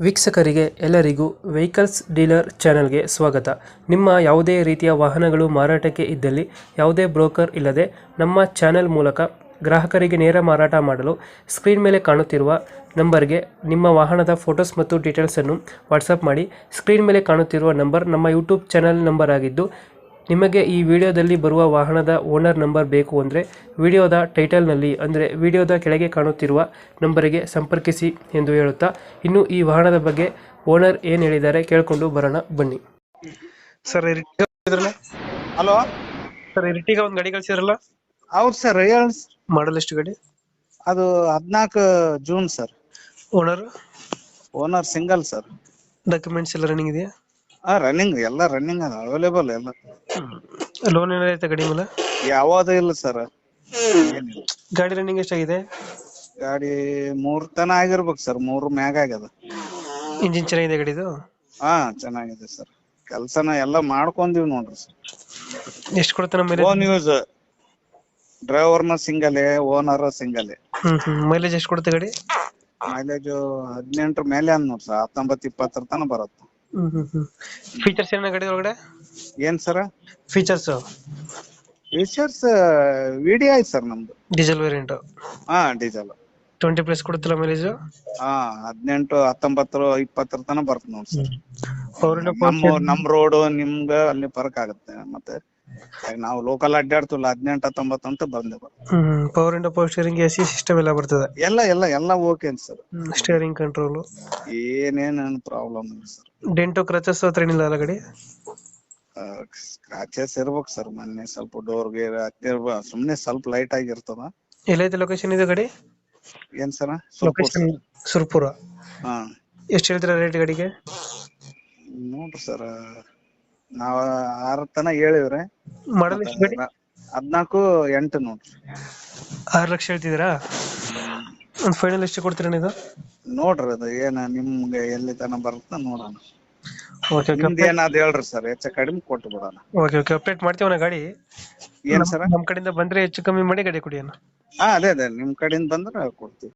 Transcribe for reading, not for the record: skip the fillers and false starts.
ವೀಕ್ಷಕರಿಗೆ ಎಲ್ಲರಿಗೂ vehicles dealer ಚಾನೆಲ್ಗೆ ಸ್ವಾಗತ. ನಿಮ್ಮ ಯಾವುದೇ ರೀತಿಯ ವಾಹನಗಳು ಮಾರಾಟಕ್ಕೆ ಇದ್ದಲ್ಲಿ ಯಾವುದೇ ಬ್ರೋಕರ್ ಇಲ್ಲದೆ ನಮ್ಮ ಚಾನೆಲ್ ಮೂಲಕ ಗ್ರಾಹಕರಿಗೆ ನೇರ ಮಾರಾಟ ಮಾಡಲು ಸ್ಕ್ರೀನ್ ಮೇಲೆ ಕಾಣುತ್ತಿರುವ ನಂಬರ್ಗೆ ನಿಮ್ಮ ವಾಹನದ ಫೋಟೋಸ್ ಮತ್ತು ಡೀಟೇಲ್ಸನ್ನು ವಾಟ್ಸಪ್ ಮಾಡಿ. ಸ್ಕ್ರೀನ್ ಮೇಲೆ ಕಾಣುತ್ತಿರುವ ನಂಬರ್ ನಮ್ಮ ಯೂಟ್ಯೂಬ್ ಚಾನೆಲ್ ನಂಬರ್ ಆಗಿದ್ದು, ನಿಮಗೆ ಈ ವಿಡಿಯೋದಲ್ಲಿ ಬರುವ ವಾಹನದ ಓನರ್ ನಂಬರ್ ಬೇಕು ಅಂದರೆ ವಿಡಿಯೋದ ಟೈಟಲ್ನಲ್ಲಿ ಅಂದರೆ ವಿಡಿಯೋದ ಕೆಳಗೆ ಕಾಣುತ್ತಿರುವ ನಂಬರಿಗೆ ಸಂಪರ್ಕಿಸಿ ಎಂದು ಹೇಳುತ್ತಾ, ಇನ್ನು ಈ ವಾಹನದ ಬಗ್ಗೆ ಓನರ್ ಏನು ಹೇಳಿದ್ದಾರೆ ಕೇಳಿಕೊಂಡು ಬರೋಣ ಬನ್ನಿ. ಸರ್ ಹಲೋ ಸರ್ ಇರ್ಟಿಗ ಒಂದು ಗಾಡಿ ಕಳಿಸಿದ್ರಲ್ಲ, ಹೌದು ಸರ್ ಹೇಳಿ. ಮಾಡಲ್ ಎಷ್ಟು ಗಾಡಿ? ಅದು 14 June sir. Owner owner single sir. Documents ಎಲ್ಲ ರನ್ನಿಂಗ್ ಇದೆಯಾ? ರನ್ನಿಂಗ್ ಎಲ್ಲ ರನ್ನಿಂಗ್ ಅದ, ಅವೈಲೇಬಲ್ ಎಲ್ಲ. ಲೋನ್ ಏನಾರ ಐತೆ ಗಾಡಿ ಮೇಲೆ? ಯಾವುದು ಇಲ್ಲ ಸರ್. ಗಾಡಿ ರನ್ನಿಂಗ್ ಎಷ್ಟಾಗಿದೆ? ಗಾಡಿ 3 ತನ ಆಗಿರ್ಬೇಕು ಸರ್, 3 ಮ್ಯಾಗ ಆಗ್ಯದ. ಇಂಜಿನ್ ಚೆನ್ನಾಗಿದೆ ಗಾಡಿದು? ಚೆನ್ನಾಗಿದೆ ಸರ್. ಕೆಲ್ಸನ ಎಲ್ಲ ಮಾಡ್ಕೊಂದಿವ್ ನೋಡ್ರಿ ಸರ್. ಎಷ್ಟು ಕೊಡ್ತಾನೆ ಮೈಲೇಜ್? ಓನ್ ಯೂಸ್, ಡ್ರೈವರ್ನ ಸಿಂಗಲೇ, ಓನರ್ ಸಿಂಗಲೇ. ಮೈಲೇಜ್ ಎಷ್ಟು ಕೊಡುತ್ತೆ ಗಾಡಿ? ಮೈಲೇಜ್ 18 ಮೇಲೆ ಅಂದ್ ನೋಡ್ರಿ ಸರ್, 19-20 ತನ ಬರುತ್ತೆ. ಫೀಚರ್ಸ್ ಏನ ಗಾಡಿ ಒಳಗಡೆ? ಏನ್ ಸರ ಫೀಚರ್ಸ್? ಫೀಚರ್ಸ್ ವಿಡಿಐ ಸರ್ ನಮ್ದು. Diesel variant? ಡೀಸೆಲ್. 20+ ಕೊಡುತ್ತಲ್ಲ ಮೈಲೇಜ್? 18, 19, 20 ತನ ಬರುತ್ತೆ ನೋಡಿ ಸರ್. ಪವರ್ ನಮ್ ರೋಡ್ ನಿಮ್ಗ ಅಲ್ಲಿ ಫರಕ್ ಆಗುತ್ತೆ. ಮತ್ತೆ ನಾವು ಲೋಕಲ್ ಅಡ್ಡಾಡ್ತಿಲ್ಲ, 18, 19 ಅಂತ ಬಂದೆ power window, power steering, AC system ಎಲ್ಲ ಬರ್ತದೆ? ಎಲ್ಲ ಓಕೆ ಸರ್. ಸ್ಟೇರಿಂಗ್ ಕಂಟ್ರೋಲ್ ಏನೇನು ಪ್ರಾಬ್ಲಮ್ ಇಲ್ಲ ಸರ್. ಡೆಂಟೋ ಕ್ರಚಸ್ ಹತ್ರ ಏನಿಲ್ಲ ಅಲ್ಲ ಗಾಡಿ? ಸ್ಕ್ರಾಚಸ್ ಇರ್ಬೇಕು ಸರ್. ಮೊನ್ನೆ ಸ್ವಲ್ಪ ಡೋರ್ ಗೇರ್ ಸುಮ್ನೆ ಸ್ವಲ್ಪ ಲೈಟ್ ಆಗಿರ್ತದ. ಎಲ್ಲೈತೆ ಲೊಕೇಶನ್ ಇದೆ ಗಾಡಿ? ಏನ್ ಸರ? ಲೊಕೇಶನ್ ಸುರ್ಪುರ. ಹಾ. ಎಷ್ಟು ಹೇಳ್ತೀರಾ ರೇಟ್ ಗಾಡಿಗೆ? ನೋಡ್ರಿ ಸರ್, ನಾವ್ 6 ತನ ಹೇಳಿವ್ರೆ. ಮಾಡಲ್ ಎಷ್ಟು ಗಾಡಿ? 14-8 ನೋಡ್ರಿ. 6 ಲಕ್ಷ ಹೇಳ್ತಿದ್ದೀರಾ? ಒಂದು ಫೈನಲ್ ಎಷ್ಟು ಕೊಡ್ತೀರಾ ನೀವು? ನೋಡ್ರಿ ಅದು ಏನ ನಿಮ್ಗೆ ಎಲ್ಲಿ ತನ ಬರುತ್ತ ನೋಡೋಣ. ಓಕೆ ನಿಮ್ದು ಏನಾದ್ ಹೇಳ್ರಿ ಸರ್, ಹೆಚ್ಚು ಕಡಿಮೆ ಕೊಟ್ಟು ಬಿಡೋಣ. ಓಕೆ ಅಪ್ಡೇಟ್ ಮಾಡ್ತೀವಣ್ಣ ಗಾಡಿ. ಏನ್ ಸರ? ನಮ್ ಕಡೆಯಿಂದ ಬಂದ್ರೆ ಹೆಚ್ಚು ಕಮ್ಮಿ ಮಾಡಿ ಗಾಡಿ ಕೊಡಿ ಅಣ್ಣ. ಅದೇ ನಿಮ್ ಕಡೆಯಿಂದ ಬಂದ್ರೆ ಕೊಡ್ತೀವಿ.